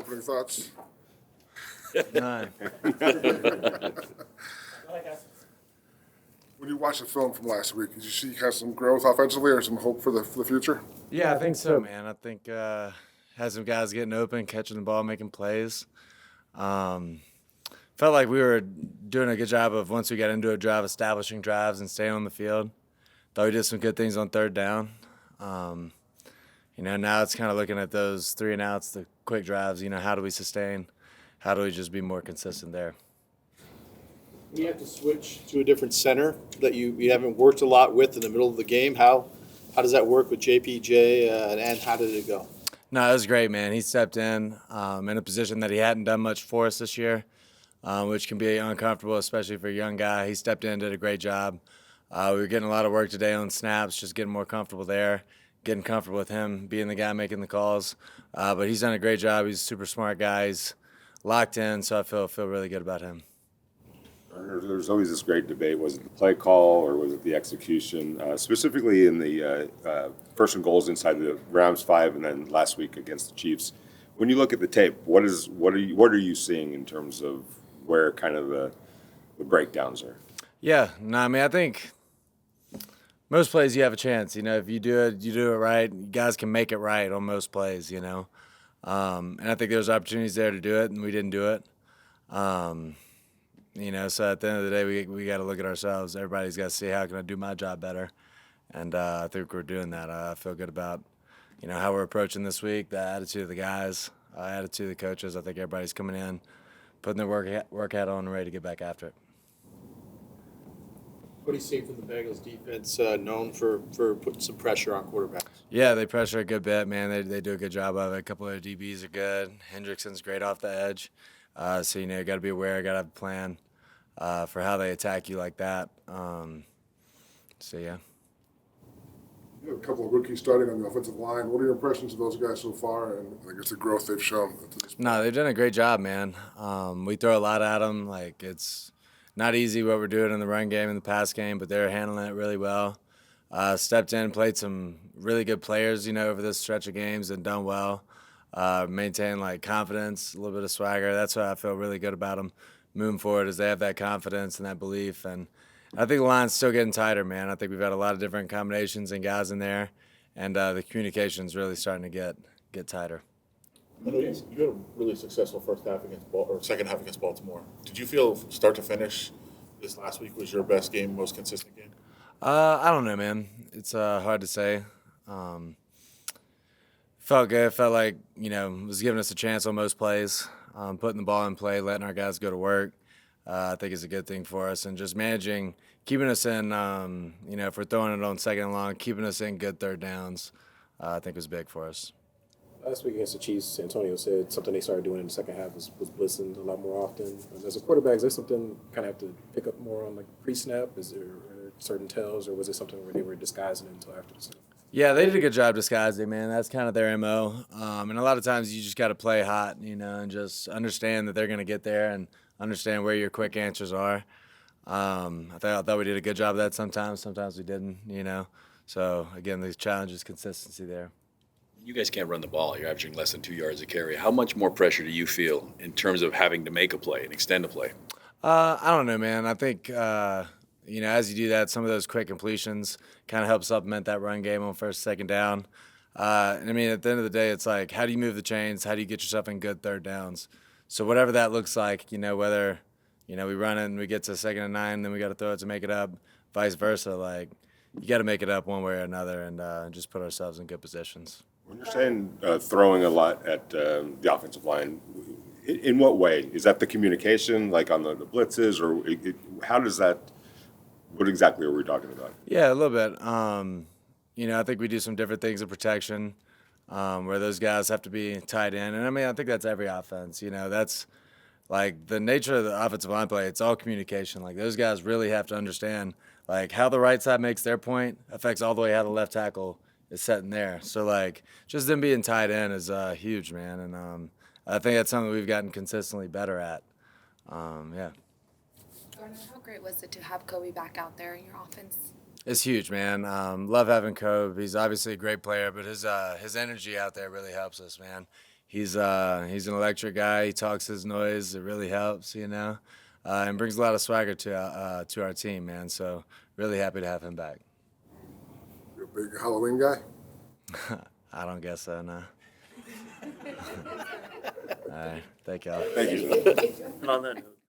Opening thoughts? None. When you watch the film from last week, did you see kind of some growth offensively or some hope for the future? Yeah, I think so, man. I think had some guys getting open, catching the ball, making plays. Felt like we were doing a good job of, once we got into a drive, establishing drives and staying on the field. Thought we did some good things on third down. Now it's kind of looking at those 3 and outs, the quick drives. How do we sustain? How do we just be more consistent there? You have to switch to a different center that you haven't worked a lot with in the middle of the game. How does that work with JPJ, and how did it go? No, it was great, man. He stepped in a position that he hadn't done much for us this year, which can be uncomfortable, especially for a young guy. He stepped in, did a great job. We were getting a lot of work today on snaps, just getting more comfortable there, getting comfortable with him being the guy making the calls. But he's done a great job. He's a super smart guy. He's locked in, so I feel really good about him. There's always this great debate. Was it the play call or was it the execution? Specifically in the first and goals inside the Rams 5 and then last week against the Chiefs. When you look at the tape, what are you seeing in terms of where kind of the breakdowns are? Yeah, no, I mean, I think most plays you have a chance. If you do it right. You guys can make it right on most plays. And I think there's opportunities there to do it, and we didn't do it. So at the end of the day, we got to look at ourselves. Everybody's got to see, how can I do my job better? And I think we're doing that. I feel good about, how we're approaching this week, the attitude of the guys, attitude of the coaches. I think everybody's coming in, putting their work hat on and ready to get back after it. What do you see from the Bengals defense, known for putting some pressure on quarterbacks? Yeah, they pressure a good bit, man. They do a good job of it. A couple of DBs are good. Hendrickson's great off the edge. So, you got to be aware, got to have a plan for how they attack you like that. Yeah. You have a couple of rookies starting on the offensive line. What are your impressions of those guys so far, and I guess the growth they've shown to this point? No, they've done a great job, man. We throw a lot at them. It's not easy what we're doing in the run game and the pass game, but they're handling it really well. Stepped in, played some really good players, over this stretch of games and done well. Maintained confidence, a little bit of swagger. That's why I feel really good about them moving forward, is they have that confidence and that belief. And I think the line's still getting tighter, man. I think we've had a lot of different combinations and guys in there, and the communication's really starting to get tighter. I know you had a really successful second half against Baltimore. Did you feel start to finish this last week was your best game, most consistent game? I don't know, man. It's hard to say. Felt good. Felt like, it was giving us a chance on most plays. Putting the ball in play, letting our guys go to work, I think is a good thing for us. And just managing, keeping us in, if we're throwing it on second and long, keeping us in good third downs, I think was big for us. Last week against the Chiefs, Antonio said something they started doing in the second half was blitzing a lot more often. And as a quarterback, is there something kind of have to pick up more on pre-snap? Is there certain tells, or was it something where they were disguising it until after the snap? Yeah, they did a good job disguising, man. That's kind of their MO. And a lot of times you just got to play hot, and just understand that they're going to get there and understand where your quick answers are. I thought we did a good job of that sometimes. Sometimes we didn't, So, again, the challenge is consistency there. You guys can't run the ball. You're averaging less than 2 yards a carry. How much more pressure do you feel in terms of having to make a play and extend a play? I don't know, man. I think, as you do that, some of those quick completions kind of help supplement that run game on first, second down. At the end of the day, it's how do you move the chains? How do you get yourself in good third downs? So whatever that looks like, whether, we run it and we get to 2nd and 9, then we got to throw it to make it up, vice versa. You got to make it up one way or another and just put ourselves in good positions. When you're saying throwing a lot at the offensive line, in what way? Is that the communication, on the blitzes, or how does that? What exactly are we talking about? Yeah, a little bit. I think we do some different things in protection where those guys have to be tied in. And, I think that's every offense. That's the nature of the offensive line play. It's all communication. Those guys really have to understand, how the right side makes their point affects all the way how the left tackle is setting there. So, just them being tied in is huge, man. And I think that's something we've gotten consistently better at. Yeah. Gardner, how great was it to have Kobe back out there in your offense? It's huge, man. Love having Kobe. He's obviously a great player, but his energy out there really helps us, man. he's an electric guy. He talks his noise. It really helps, and brings a lot of swagger to our team, man. So really happy to have him back. You're a big Halloween guy? I don't guess so, no. All right, thank y'all. Thank you. And on that note.